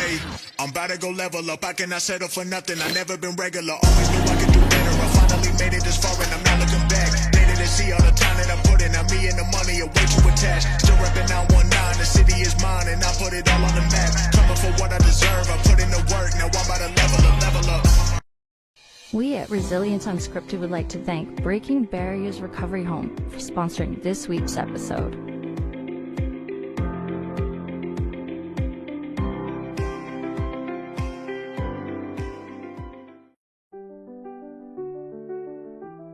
Hey, I'm about to go level up. I cannot settle for nothing. I never been regular. Always knew I could do better. I finally made it this far and I'm not looking back. Later to see all the time that I put in. Now me and the money are way too attached. Still repping 919. The city is mine and I put it all on the map. Coming for what I deserve. I put in the work. Now I'm about to level up. We at Resilience Unscripted would like to thank Breaking Barriers Recovery Home for sponsoring this week's episode.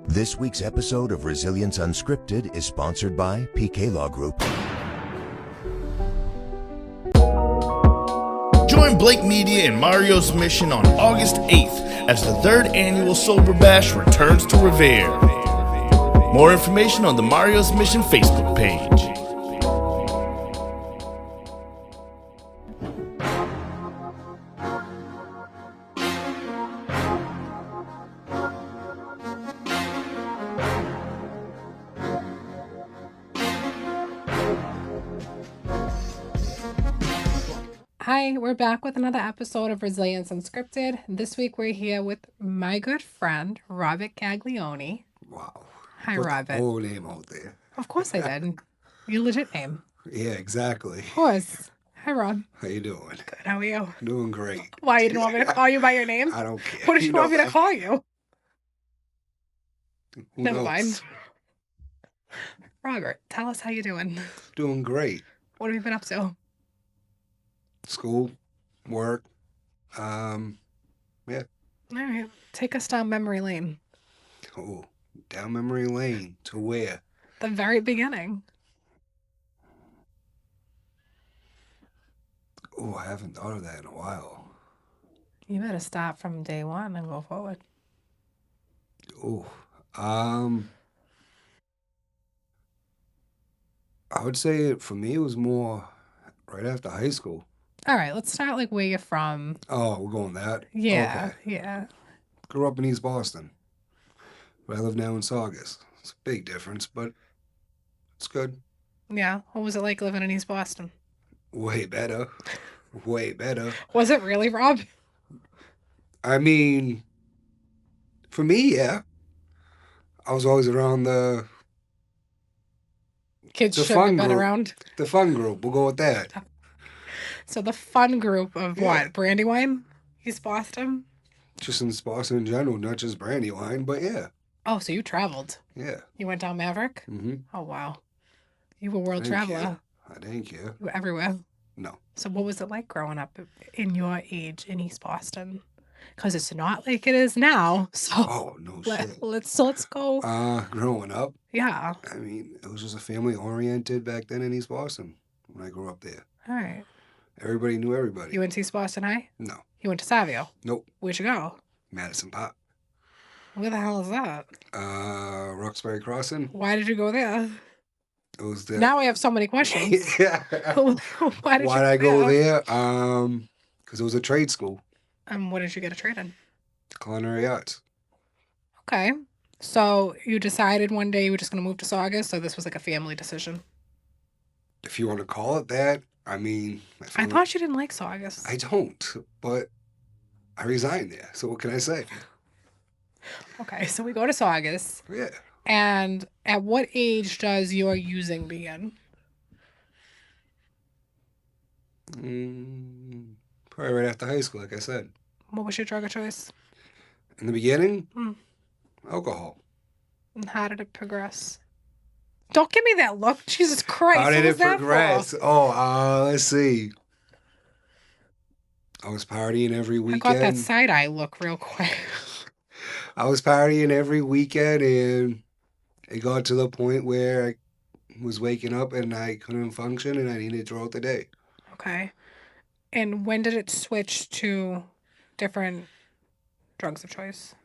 This week's episode of Resilience Unscripted is sponsored by PK Law Group. Join Blake Media and Mario's Mission on August 8th as the 3rd annual Sober Bash returns to Revere. More information on the Mario's Mission Facebook page. Hi, we're back with another episode of Resilience Unscripted. This week we're here with my good friend, Rob Gaglione. Wow. Hi, Put Robert. the whole name out there. Of course I did. Your legit name. Yeah, exactly. Of course. Hi, Rob. How you doing? Good, how are you? Doing great. Why, you didn't want me to call you by your name? I don't care. What did you want me to call you? Who Never knows? mind. Robert, tell us how you're doing. Doing great. What have you been up to? School, work, yeah. All right, take us down memory lane. Oh, down memory lane to where? The very beginning. Oh, I haven't thought of that in a while. You better start from day one and go forward. Oh, I would say for me it was more right after high school. All right, let's start like where you're from. Oh, we're going that? Yeah, Okay. yeah. Grew up in East Boston, but I live now in Saugus. It's a big difference, but it's good. Yeah. What was it like living in East Boston? Way better. Way better. Was it really, Rob? I mean, for me, yeah. I was always around the Kids The shouldn't have fun been group. around. fun group. We'll go with that. So the fun group of Yeah. what? Brandywine? East Boston? Just in Boston in general, not just Brandywine, but yeah. Oh, so you traveled. Yeah. You went down Maverick? Mm-hmm. Oh, wow. You were a world Thank traveler. I didn't care. You were everywhere. No. So what was it like growing up in your age in East Boston? Because it's not like it is now. So Oh, no shit. let's go. Growing up, Yeah. I mean, it was just a family oriented back then in East Boston when I grew up there. All right. Everybody knew everybody. You went to East Boston High? No. You went to Savio? Nope. Where'd you go? Madison Pop. Where the hell is that? Roxbury Crossing. Why did you go there? It was the Now I have so many questions. yeah. Why did Why'd I go there? Because it was a trade school, What did you get a trade in? culinary arts. Okay. So you decided one day you were just going to move to Saugus, so this was like a family decision. If you want to call it that, I mean, I thought you didn't like Saugus. I don't, but I resigned there. So what can I say? Okay, so we go to Saugus, Yeah, and at what age does your using begin? probably right after high school, like I said. What was your drug of choice? In the beginning, Mm. alcohol. And how did it progress? Don't give me that look. Jesus Christ. How did what it was that progress? for? Oh, let's see. I was partying every I weekend. got that side eye look real quick. I was partying every weekend, and it got to the point where I was waking up and I couldn't function and I needed throughout the day. Okay. And when did it switch to different drugs of choice?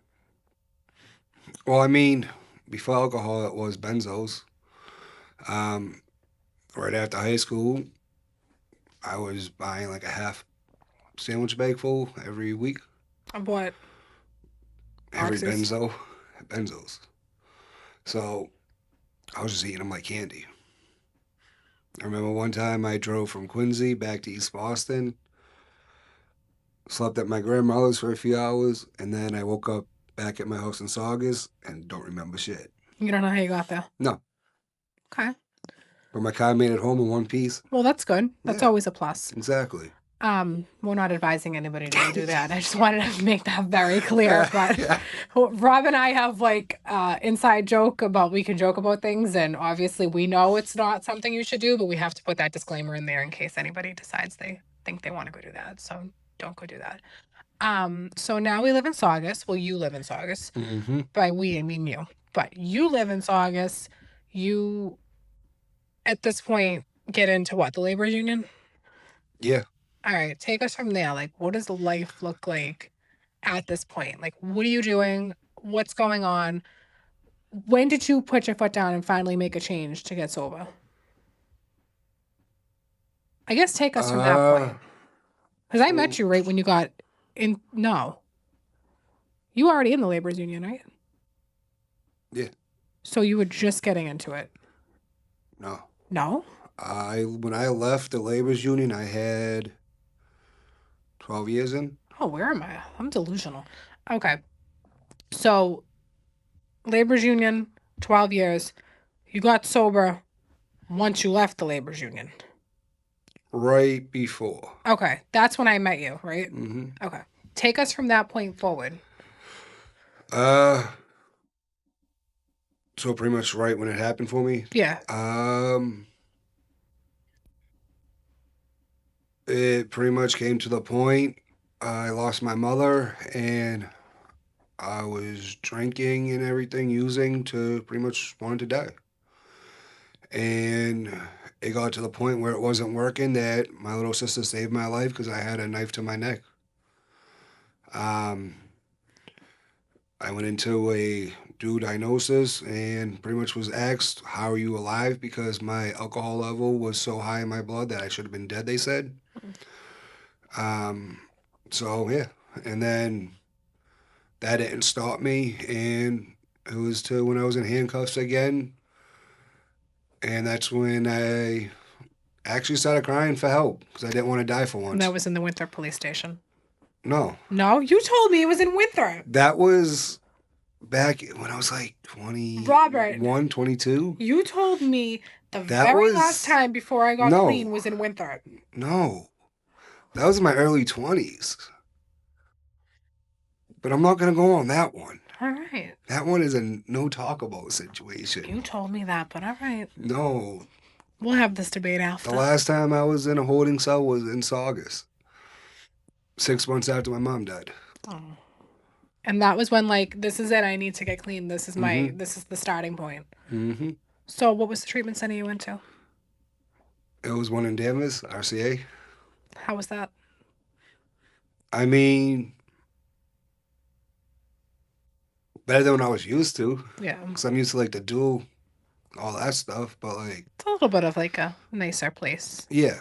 Well, I mean, before alcohol, it was benzos. Right after high school, I was buying like a half sandwich bag full every week. Of what? Every Oxys? benzos. So I was just eating them like candy. I remember one time I drove from Quincy back to East Boston, slept at my grandmother's for a few hours, and then I woke up back at my house in Saugus and don't remember shit. You don't know how you got there? No. Okay. But my car made it home in one piece. Well, that's good. That's Yeah. always a plus. Exactly. We're not advising anybody to do that. I just wanted to make that very clear. But Rob and I have like inside joke about we can joke about things, and obviously we know it's not something you should do, but we have to put that disclaimer in there in case anybody decides they think they want to go do that. So don't go do that. So now we live in Saugus. Well, you live in Saugus. Mm-hmm. By we, I mean you. But you live in Saugus. You, at this point, get into what? The laborers union? Yeah. All right, take us from there. Like, what does life look like at this point? Like, what are you doing? What's going on? When did you put your foot down and finally make a change to get sober? I guess take us from that point. Because I met you right when you got in. No. You were already in the laborers union, right? Yeah. So you were just getting into it? No. No? When I left the laborers union, I had 12 years in. Oh, where am I? I'm delusional. Okay. So, laborers union, 12 years. You got sober once you left the laborers union. Right before. Okay. That's when I met you, right? Mm-hmm. Okay. Take us from that point forward. So pretty much right when it happened for me. Yeah. It pretty much came to the point I lost my mother and I was drinking and everything, using to pretty much wanted to die. And it got to the point where it wasn't working that my little sister saved my life because I had a knife to my neck. I went into a due diagnosis and pretty much was asked, how are you alive? Because my alcohol level was so high in my blood that I should have been dead, they said. So, yeah. And then that didn't stop me. And it was to when I was in handcuffs again. And that's when I actually started crying for help because I didn't want to die for once. And that was in the Winthrop police station. No. No? You told me it was in Winthrop. That was back when I was like 21, Robert. 22. You told me the very last time before I got clean was in Winthrop. No. That was in my early 20s. But I'm not going to go on that one. All right. That one is a no talk about situation. You told me that, but all right. No. We'll have this debate after. The last time I was in a holding cell was in Saugus. 6 months after my mom died. Oh. And that was when, like, this is it. I need to get clean. This is this is the starting point. Mm-hmm. So what was the treatment center you went to? It was one in Danvers, RCA. How was that? I mean, better than what I was used to. Yeah. Because I'm used to, like, the dual, all that stuff. But, like... It's a little bit of, like, a nicer place. Yeah.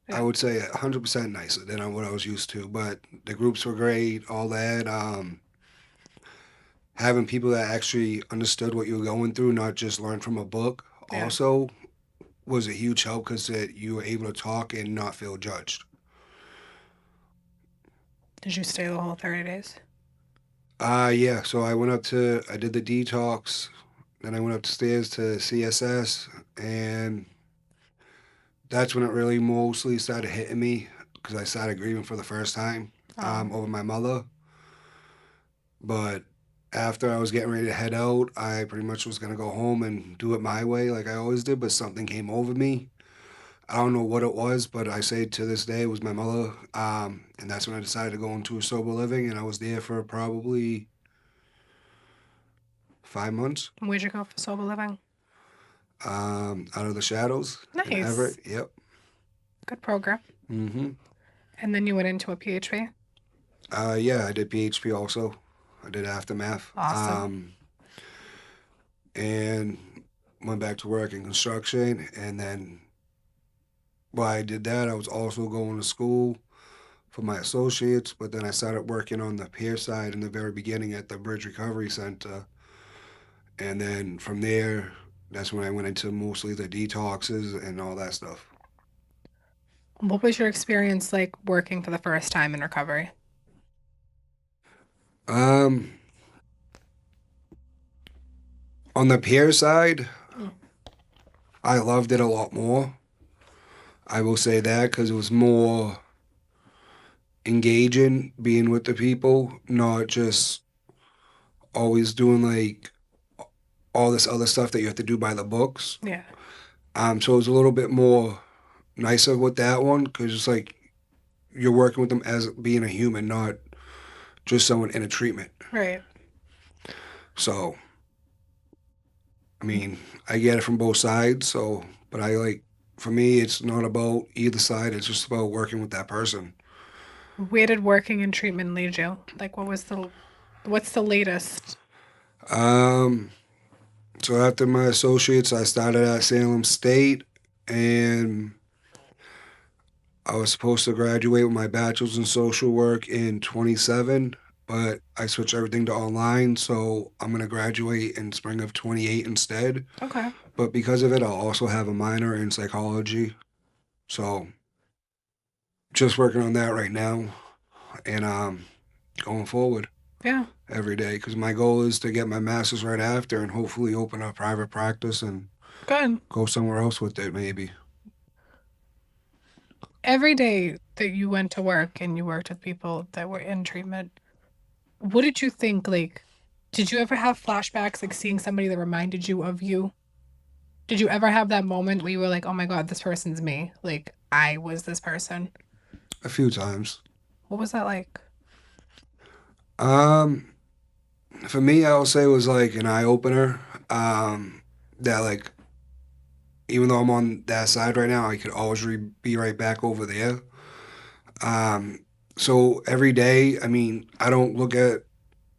Yeah. I would say 100% nicer than what I was used to. But the groups were great, all that. Having people that actually understood what you were going through, not just learn from a book, also was a huge help because you were able to talk and not feel judged. Did you stay the whole 30 days? Yeah. So I did the detox, then I went upstairs to CSS, and that's when it really mostly started hitting me because I started grieving for the first time over my mother. But after I was getting ready to head out, I pretty much was going to go home and do it my way like I always did, but something came over me. I don't know what it was, but I say to this day it was my mother. And that's when I decided to go into sober living, and I was there for probably 5 months. Where'd you go for sober living? Out of the Shadows. Nice. In Everett. Yep. Good program. Mm-hmm. And then you went into a PhD? Yeah, I did PHP also. I did Aftermath. Awesome. And went back to work in construction, and then while I did that, I was also going to school for my associates, but then I started working on the peer side in the very beginning at the Bridge Recovery Center. And then from there, that's when I went into mostly the detoxes and all that stuff. What was your experience like working for the first time in recovery? On the peer side, I loved it a lot more. I will say that because it was more engaging being with the people, not just always doing like all this other stuff that you have to do by the books. Yeah. So it was a little bit more nicer with that one because it's like you're working with them as being a human, not just someone in a treatment. Right. So, I mean, I get it from both sides. So, but I like, for me, it's not about either side. It's just about working with that person. Where did working in treatment lead you? Like, what's the latest? So after my associates, I started at Salem State, and I was supposed to graduate with my bachelor's in social work in 27, but I switched everything to online, so I'm going to graduate in spring of 28 instead. Okay. But because of it, I'll also have a minor in psychology. So just working on that right now and going forward Yeah. every day because my goal is to get my master's right after and hopefully open a private practice and Good. go somewhere else with it maybe. Every day that you went to work and you worked with people that were in treatment, what did you think? Like, did you ever have flashbacks, like seeing somebody that reminded you of you? Did you ever have that moment where you were like, oh my God, this person's me? Like, I was this person? A few times. What was that like? For me, I would say it was like an eye opener. That like, even though I'm on that side right now, I could always be right back over there. So every day, I mean, I don't look at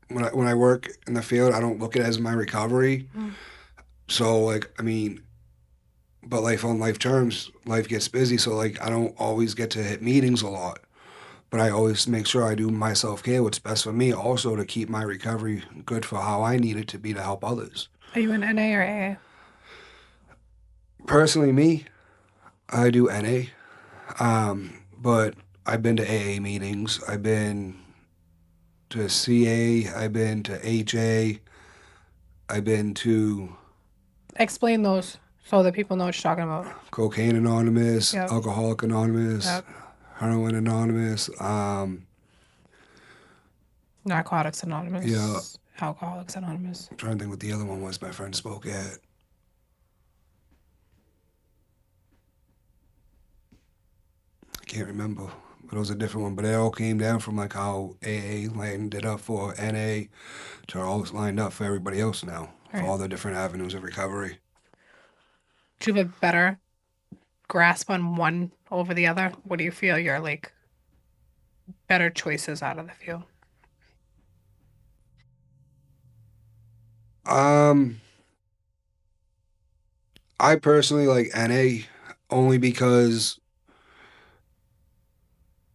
when I work in the field, I don't look at it as my recovery. So like, I mean, but life on life terms, life gets busy. So like, I don't always get to hit meetings a lot. But I always make sure I do my self-care, what's best for me, also to keep my recovery good for how I need it to be to help others. Are you in NA or AA? Personally, me, I do NA, but I've been to AA meetings. I've been to CA. I've been to HA. I've been to Explain those so that people know what you're talking about. Cocaine Anonymous, Yep. Alcoholic Anonymous, Yep. Heroin Anonymous. Narcotics Anonymous. Yeah. Alcoholics Anonymous. I'm trying to think what the other one was my friend spoke at. I can't remember, but it was a different one. But it all came down from like how AA lined it up for NA to all lined up for everybody else now, for Right. all the different avenues of recovery. Do you have a better grasp on one over the other? What do you feel your like better choices out of the few? I personally like NA only because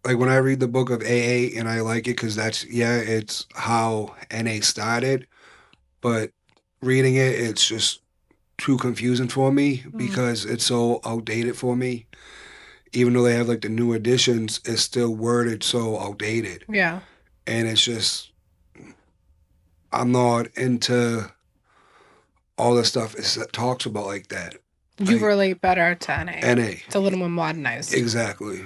like when I read the book of AA and I like it because it's how NA started, but reading it, it's just too confusing for me because it's so outdated for me. Even though they have like the new editions, it's still worded so outdated. Yeah. And it's just, I'm not into all the stuff that talks about like that. You Like, relate better to NA. NA. It's a little more modernized. Exactly.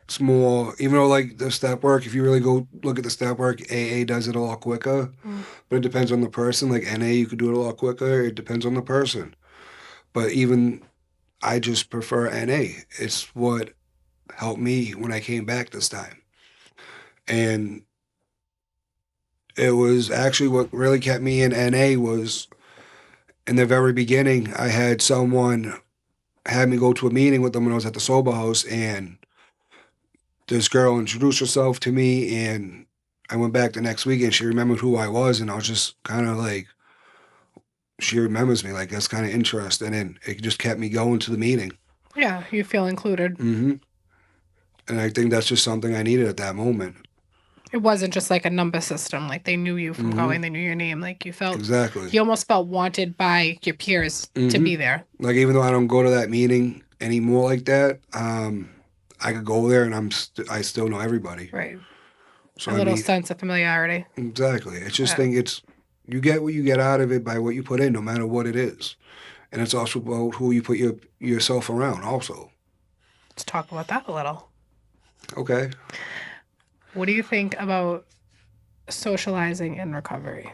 It's more, even though like the step work, if you really go look at the step work, AA does it a lot quicker, but it depends on the person. Like NA, you could do it a lot quicker. It depends on the person. But even I just prefer NA. It's what helped me when I came back this time. And it was actually what really kept me in NA was in the very beginning, I had someone had me go to a meeting with them when I was at the sober house, and this girl introduced herself to me, and I went back the next week and she remembered who I was, and I was just kind of like, she remembers me, like that's kind of interesting, and it just kept me going to the meeting. Yeah, you feel included. Mm-hmm. And I think that's just something I needed at that moment. It wasn't just like a number system. Like they knew you from going, they knew your name. Like you felt, Exactly. you almost felt wanted by your peers to be there. Like even though I don't go to that meeting anymore like that, I could go there and I still know everybody. Right. So A little sense of familiarity. exactly. It's just think it's you get what you get out of it by what you put in, no matter what it is, and it's also about who you put yourself around. Also, Let's talk about that a little. okay. What do you think about socializing in recovery?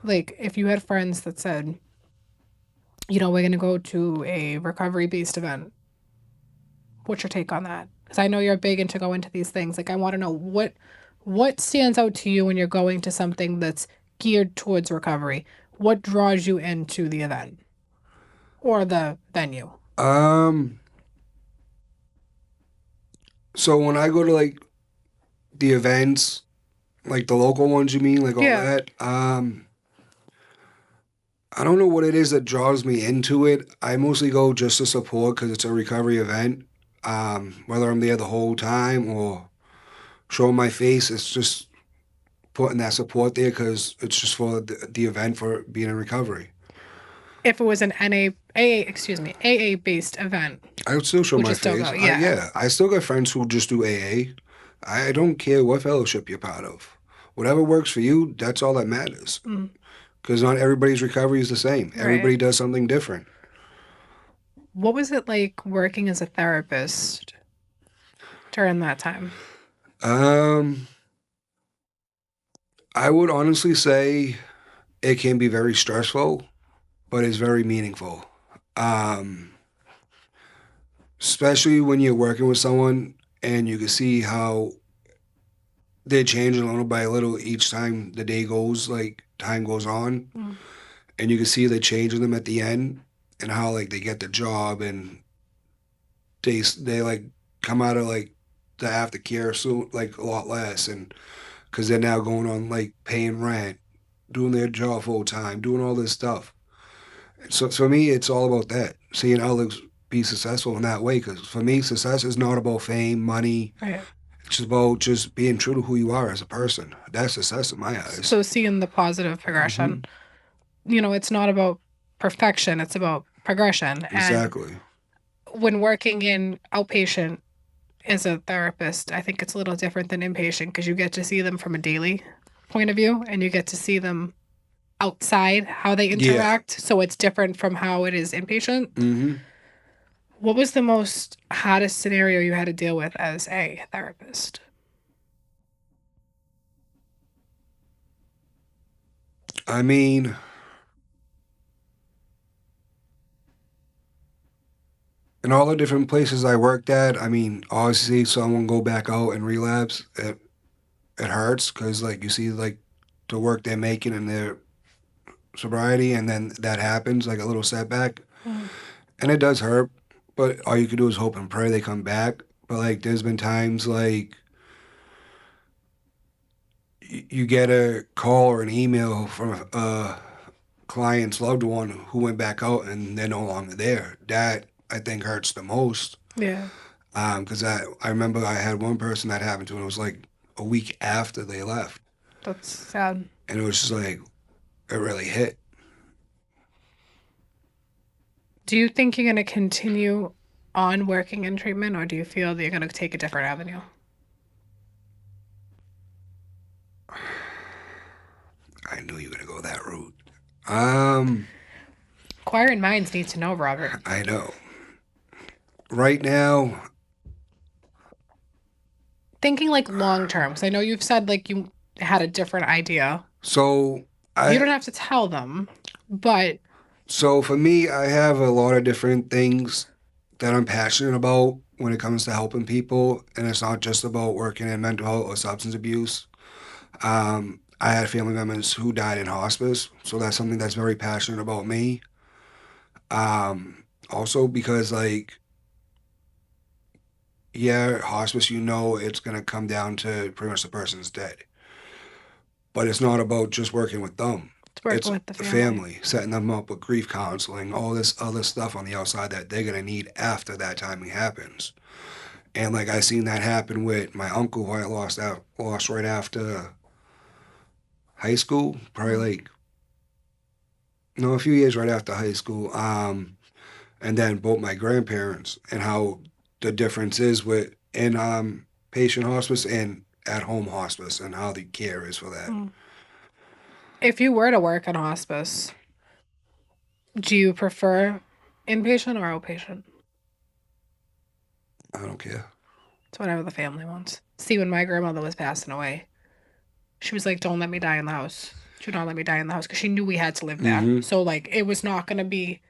Like, if you had friends that said, you know, we're going to go to a recovery-based event, what's your take on that? Because I know you're big into going to these things. Like, I want to know what stands out to you when you're going to something that's geared towards recovery. What draws you into the event or the venue? So when I go to like the events, like the local ones, you mean, like all Yeah. that. I don't know what it is that draws me into it. I mostly go just to support because it's a recovery event. Whether I'm there the whole time or showing my face, it's just putting that support there because it's just for the event for being in recovery. If it was an AA based event, I would still show would my you still face. go? Yeah. Yeah, I still got friends who just do AA. I don't care what fellowship you're part of. Whatever works for you, that's all that matters. Because not everybody's recovery is the same. Right. Everybody does something different. What was it like working as a therapist during that time? I would honestly say it can be very stressful, but it's very meaningful. Especially when you're working with someone and you can see how they're changing little by little each time the day goes, like time goes on. And you can see the change in them at the end and how like they get the job and they like come out of like the aftercare soon, like a lot less, and because they're now going on like paying rent, doing their job full time, doing all this stuff. So for me, it's all about that, seeing others be successful in that way. Because for me, success is not about fame, money. Right. It's about just being true to who you are as a person. That's success in my eyes. So seeing the positive progression, you know, it's not about perfection, it's about progression. Exactly. And when working in outpatient as a therapist, I think it's a little different than inpatient because you get to see them from a daily point of view and you get to see them outside, how they interact. So it's different from how it is inpatient. What was the most hottest scenario you had to deal with as a therapist? I mean, in all the different places I worked at, I mean, obviously someone go back out and relapse, it hurts because like you see like the work they're making in their sobriety and then that happens, like a little setback. And it does hurt, but all you can do is hope and pray they come back. But like there's been times like you get a call or an email from a client's loved one who went back out and they're no longer there. That I think hurts the most. Yeah. Because I remember I had one person that happened to and it was like a week after they left. That's sad. And it was just like, it really hit. Do you think you're going to continue on working in treatment or do you feel that you're going to take a different avenue? I knew you were going to go that route. Inquiring minds need to know, Robert. I know. Right now, Thinking like long term, because I know you've said like you had a different idea. so You don't have to tell them, but So for me, I have a lot of different things that I'm passionate about when it comes to helping people, and it's not just about working in mental health or substance abuse. I had family members who died in hospice, so that's something that's very passionate about me. Also because like, yeah, hospice, you know, it's gonna come down to pretty much the person's dead, but it's not about just working with them. it's working It's with the the family. setting them up with grief counseling, all this other stuff on the outside that they're gonna need after that timing happens. And like I seen that happen with my uncle who I lost right after high school, probably like no, a few years right after high school. And then both my grandparents and how the difference is with in patient hospice and at-home hospice and how the care is for that. If you were to work in hospice, do you prefer inpatient or outpatient? I don't care. It's whatever the family wants. See, when my grandmother was passing away, she was like, don't let me die in the house. Do not let me die in the house, because she knew we had to live there. So, like, it was not going to be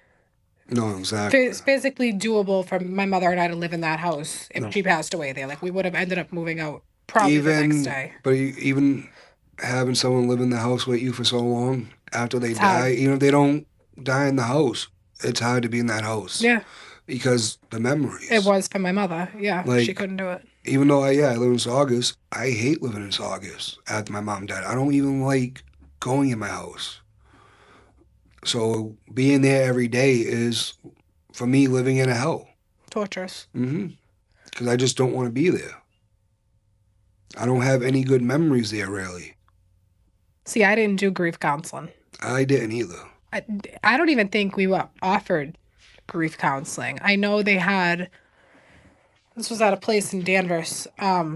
No, exactly. physically doable for my mother and I to live in that house if she passed away there. Like, we would have ended up moving out probably the next day. But even having someone live in the house with you for so long after they It's die, hard. even if they don't die in the house, it's hard to be in that house. Yeah, Because the memories. it was for my mother. Yeah, Like, she couldn't do it. Even though I live in Saugus, I hate living in Saugus after my mom died. I don't even like going in my house. So being there every day is, for me, living in a hell. Torturous. Because I just don't want to be there. I don't have any good memories there, really. See, I didn't do grief counseling. I didn't either. I don't even think we were offered grief counseling. I know they had. This was at a place in Danvers. At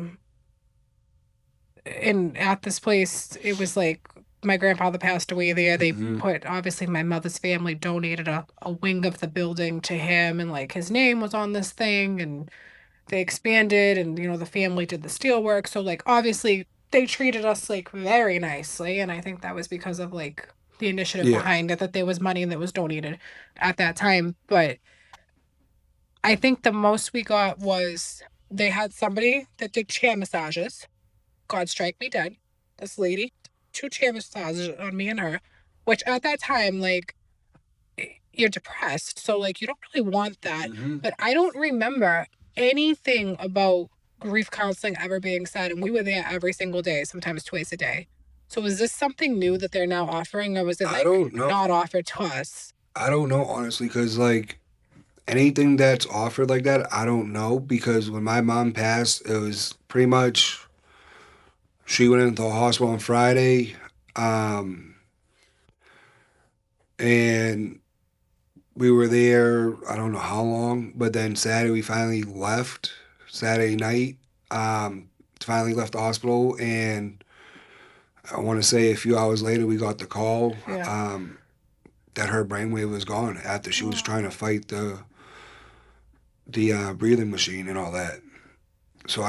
this place, it was like my grandfather passed away there. They put, obviously, my mother's family donated a wing of the building to him, and like his name was on this thing, and they expanded, and the family did the steel work. So like obviously they treated us like very nicely, and I think that was because of like the initiative behind it, that there was money that was donated at that time. But I think the most we got was they had somebody that did chair massages. God strike me dead. This lady, 2 chair massages on me and her, which at that time, like, you're depressed. So, like, you don't really want that. But I don't remember anything about grief counseling ever being said. And we were there every single day, sometimes twice a day. So is this something new that they're now offering, or was it, like, I don't know. not offered to us? I don't know, honestly, because, like, anything that's offered like that, I don't know. Because when my mom passed, it was pretty much, she went into the hospital on Friday, and we were there, I don't know how long, but then Saturday we finally left, Saturday night, finally left the hospital, and I want to say a few hours later we got the call that her brainwave was gone after she was trying to fight the breathing machine and all that. So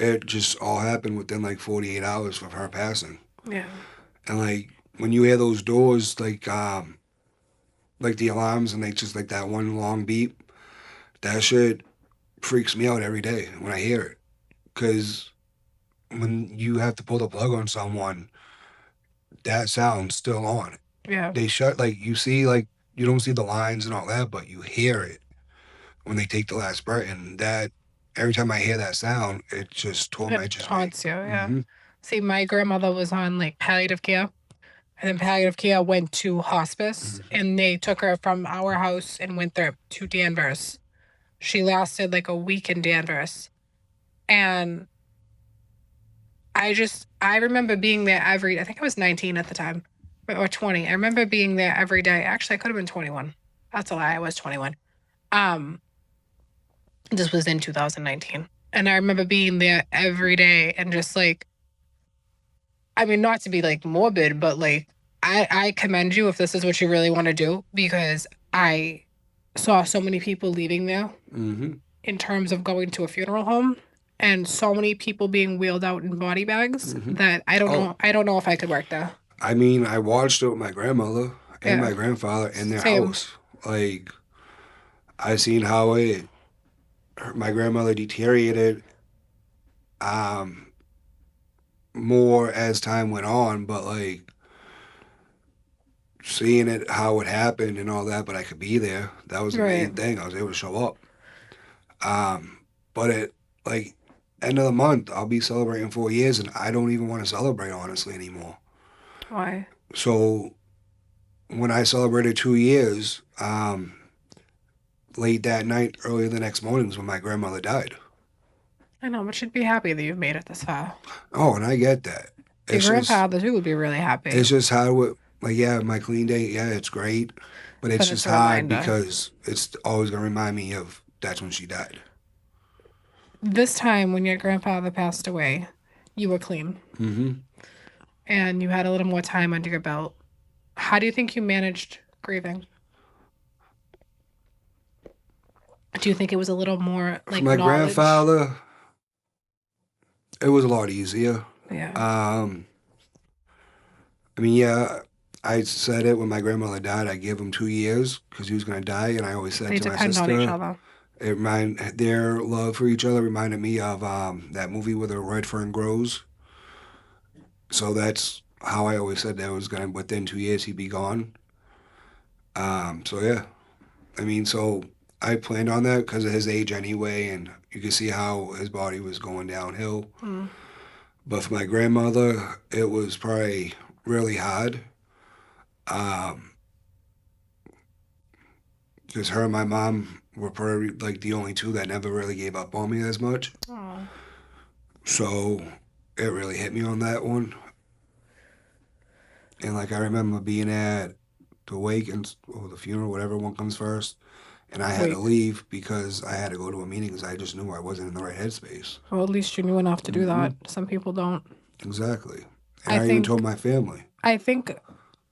it just all happened within like 48 hours of her passing. Yeah. And like when you hear those doors, like the alarms, and they just like that one long beep, that shit freaks me out every day when I hear it. Because when you have to pull the plug on someone, that sound's still on. Yeah. They shut, like, you see, like, you don't see the lines and all that, but you hear it when they take the last breath. And that, every time I hear that sound, it just torments me. It haunts you, yeah. See, my grandmother was on, like, palliative care. And then palliative care went to hospice, and they took her from our house and went there to Danvers. She lasted like a week in Danvers. And I remember being there I think I was 19 at the time, or 20. I remember being there every day. Actually, I could have been 21. That's a lie. I was 21. This was in 2019. And I remember being there every day and just like, I mean, not to be like morbid, but like, I commend you if this is what you really want to do, because I saw so many people leaving there in terms of going to a funeral home, and so many people being wheeled out in body bags that I don't know if I could work there. I mean, I watched it with my grandmother and my grandfather in their house. Like, I seen how my grandmother deteriorated more as time went on, but like seeing it, how it happened and all that, but I could be there. That was the main thing. I was able to show up. But at like end of the month, I'll be celebrating 4 years, and I don't even want to celebrate honestly anymore. Why? So when I celebrated 2 years, late that night, early the next morning was when my grandmother died. I know, but you'd be happy that you've made it this far. Oh, and I get that. Your grandfather too would be really happy. It's just how my clean day, it's great, but it's just hard because it's always gonna remind me of that's when she died. This time when your grandfather passed away, you were clean. Mm-hmm. And you had a little more time under your belt. How do you think you managed grieving? Do you think it was a little more like For my knowledge? grandfather, it was a lot easier. Yeah. I mean, yeah, I said it when my grandmother died. I gave him 2 years because he was going to die, and I always said They to my depend sister, on each other. their love for each other reminded me of that movie where the red fern grows. So that's how I always said that it was going to, within 2 years, he'd be gone. So yeah, I mean, so I planned on that because of his age anyway, and you could see how his body was going downhill. But for my grandmother, it was probably really hard. Because her and my mom were probably like the only two that never really gave up on me as much. Aw. So it really hit me on that one. And like I remember being at the wake or the funeral, whatever one comes first, and I had to leave because I had to go to a meeting because I just knew I wasn't in the right headspace. Well, at least you knew enough to do that. Some people don't. Exactly. And I even told my family. I think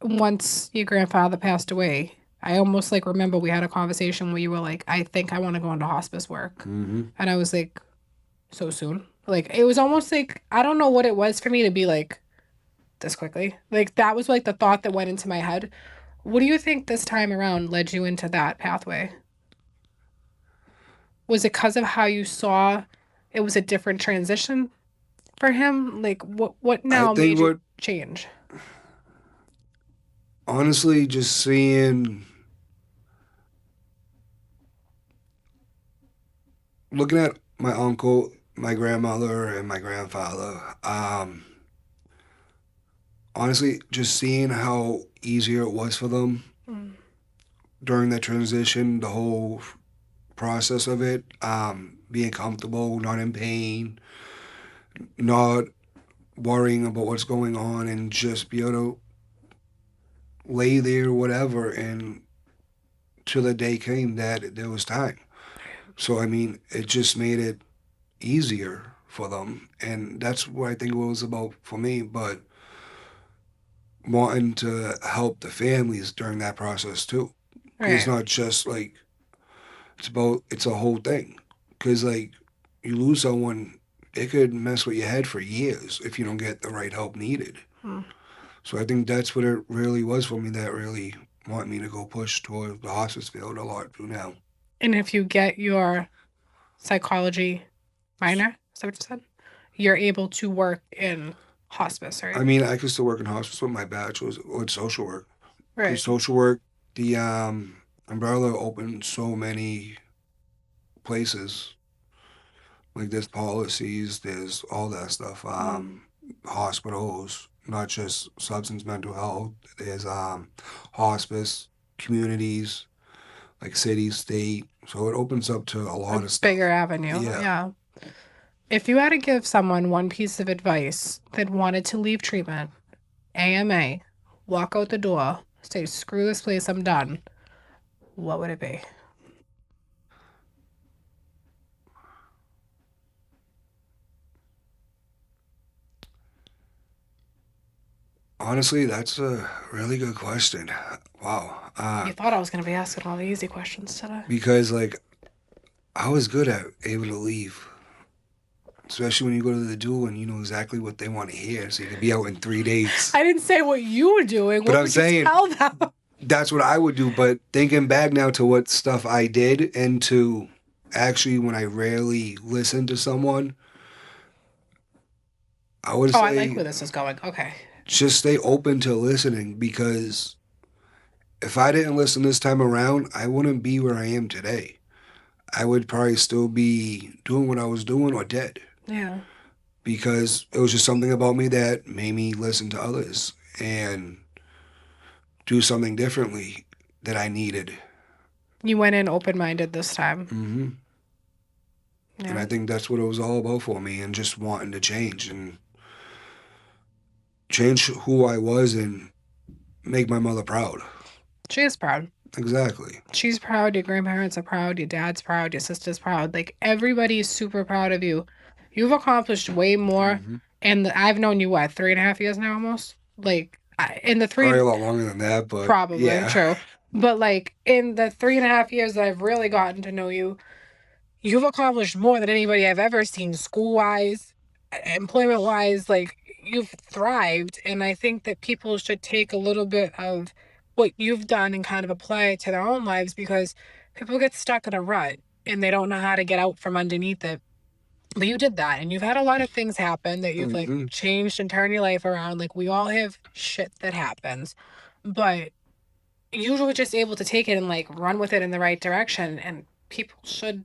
once your grandfather passed away, I almost like remember we had a conversation where you were like, I think I want to go into hospice work. And I was like, so soon? Like, it was almost like, I don't know what it was for me to be like, this quickly. Like, that was like the thought that went into my head. What do you think this time around led you into that pathway? Was it because of how you saw it was a different transition for him? Like, what now made you change? Honestly, just looking at my uncle, my grandmother, and my grandfather, honestly, just seeing how easier it was for them during that transition, the whole process of it, being comfortable, not in pain, not worrying about what's going on, and just be able to lay there, whatever, and till the day came that there was time. So, I mean, it just made it easier for them, and that's what I think it was about for me, but wanting to help the families during that process, too. Right. It's not just, like, it's a whole thing. Because, like, you lose someone, it could mess with your head for years if you don't get the right help needed. So I think that's what it really was for me that really wanted me to go push toward the hospice field a lot too now. And if you get your psychology minor, is that what you said? You're able to work in hospice, right? I mean, I could still work in hospice with my bachelor's with social work. Right. The social work, the umbrella opened so many places. Like there's policies, there's all that stuff. Hospitals, not just substance mental health. There's hospice, communities, like city, state. So it opens up to a lot of stuff. Bigger avenue. Yeah. If you had to give someone one piece of advice that wanted to leave treatment, AMA, walk out the door, say, screw this place, I'm done, what would it be? Honestly, that's a really good question. Wow. You thought I was going to be asking all the easy questions today. Because, like, I was good at able to leave. Especially when you go to the duel and you know exactly what they want to hear, so you can be out in 3 days. I didn't say what you were doing. But what I'm would saying, you tell them? That's what I would do. But thinking back now to what stuff I did and to actually when I rarely listen to someone, I would say... I like where this is going. Okay. Just stay open to listening, because if I didn't listen this time around, I wouldn't be where I am today. I would probably still be doing what I was doing or dead. Yeah. Because it was just something about me that made me listen to others and do something differently that I needed. You went in open-minded this time. Mm-hmm. Yeah. And I think that's what it was all about for me, and just wanting to change and change who I was and make my mother proud. She is proud. Exactly. She's proud. Your grandparents are proud. Your dad's proud. Your sister's proud. Like, everybody's super proud of you. You've accomplished way more And I've known you, what, 3.5 years now almost? Like, in the Probably a lot longer than that, but probably, yeah. true. But like, in the 3.5 years that I've really gotten to know you, you've accomplished more than anybody I've ever seen, school-wise, employment-wise. Like, you've thrived, and I think that people should take a little bit of what you've done and kind of apply it to their own lives, because people get stuck in a rut and they don't know how to get out from underneath it. But you did that, and you've had a lot of things happen that you've like Hmm. changed and turned your life around. Like, we all have shit that happens, but you were just able to take it and like run with it in the right direction, and people should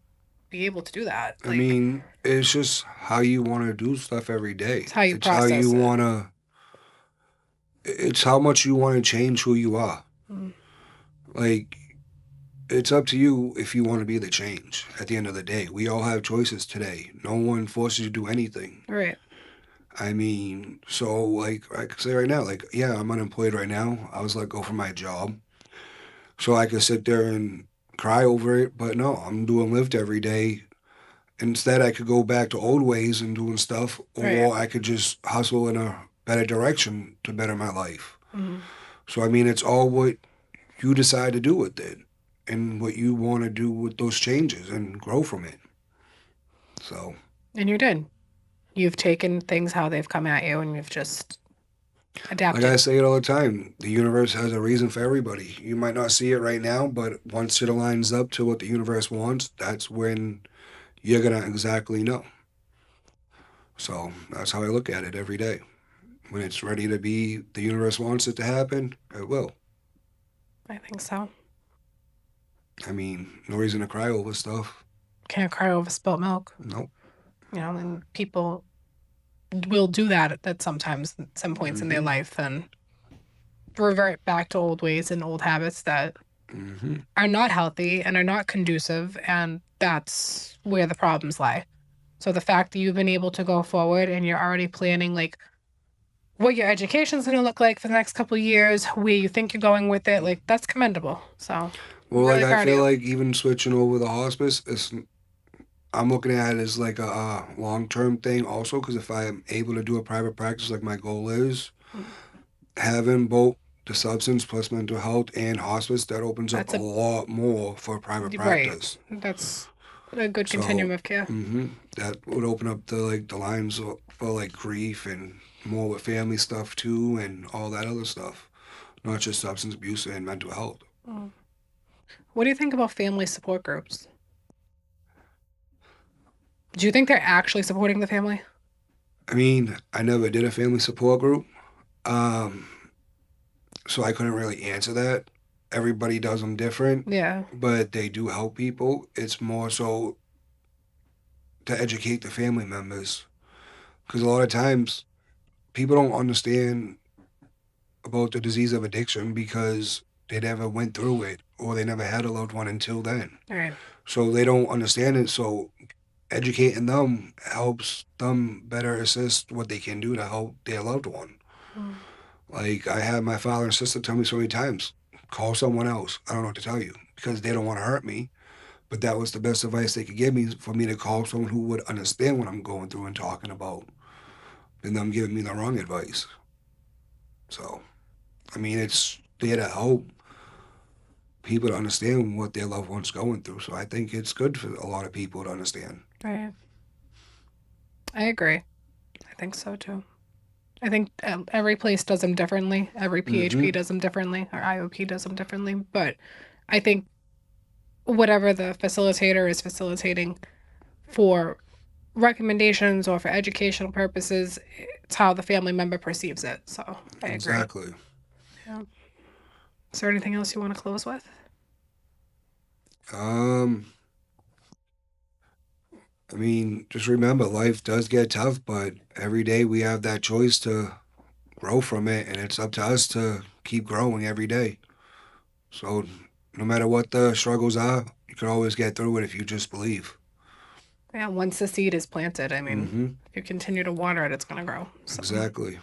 be able to do that. I Like, mean, it's just how you want to do stuff every day. it's how you It's how you process it. want to. It's how much you want to change who you are. Mm. Like, it's up to you if you want to be the change. At the end of the day, we all have choices today. No one forces you to do anything. Right. I mean, so like I could say right now, like, yeah, I'm unemployed right now. I was let go from my job. So I could sit there and cry over it, but no, I'm doing Lyft every day. Instead, I could go back to old ways and doing stuff, or Right. I could just hustle in a better direction to better my life. Mm-hmm. So, I mean, it's all what you decide to do with it and what you want to do with those changes and grow from it. So, And you did. You've taken things how they've come at you, and you've just adapted. like I say it all the time, the universe has a reason for everybody. You might not see it right now, but once it aligns up to what the universe wants, that's when you're going to exactly know. So that's how I look at it every day. When it's ready to be, the universe wants it to happen, it will. I think so. I mean, no reason to cry over stuff. Can't cry over spilt milk. Nope. And people will do that at some points in their Mhm. life, and revert back to old ways and old habits that Hmm. are not healthy and are not conducive, and that's where the problems lie. So the fact that you've been able to go forward and you're already planning like what your education's going to look like for the next couple of years, where you think you're going with it, like, that's commendable. So Well, really like I proud of feel you. like even switching over the hospice, I'm looking at it as like a long-term thing also, because if I'm able to do a private practice like my goal is, having both the substance plus mental health and hospice, that opens up That's a lot more for private Right. practice. That's a good So, continuum of care. that would open up the lines for like grief and more with family stuff too, and all that other stuff, not just substance abuse and mental health. What do you think about family support groups? Do you think they're actually supporting the family? I mean, I never did a family support group, um, so I couldn't really answer that. Everybody does them different, Yeah. but they do help people. It's more so to educate the family members, because a lot of times people don't understand about the disease of addiction because they never went through it or they never had a loved one until then. All right. So they don't understand it. So educating them helps them better assist what they can do to help their loved one. Mm. Like I had my father and sister tell me so many times, call someone else. I don't know what to tell you because they don't want to hurt me. But that was the best advice they could give me, for me to call someone who would understand what I'm going through and talking about, than them giving me the wrong advice. So, I mean, it's there to help people to understand what their loved one's going through. So I think it's good for a lot of people to understand. Right. I agree. I think so too. I think every place does them differently. Every PHP does them differently, or IOP does them differently. But I think whatever the facilitator is facilitating for recommendations or for educational purposes, it's how the family member perceives it. So I agree. Exactly. Yeah. Is there anything else you want to close with? I mean, just remember, life does get tough, but every day we have that choice to grow from it, and it's up to us to keep growing every day. So, no matter what the struggles are, you can always get through it if you just believe. Yeah, once the seed is planted, I mean, if you continue to water it, it's going to grow. So Exactly.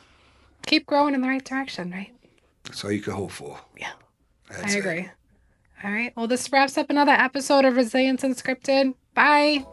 keep growing in the right direction, right? That's all you can hope for. Yeah, That's I it. agree. All right. Well, this wraps up another episode of Resilience Unscripted. Bye.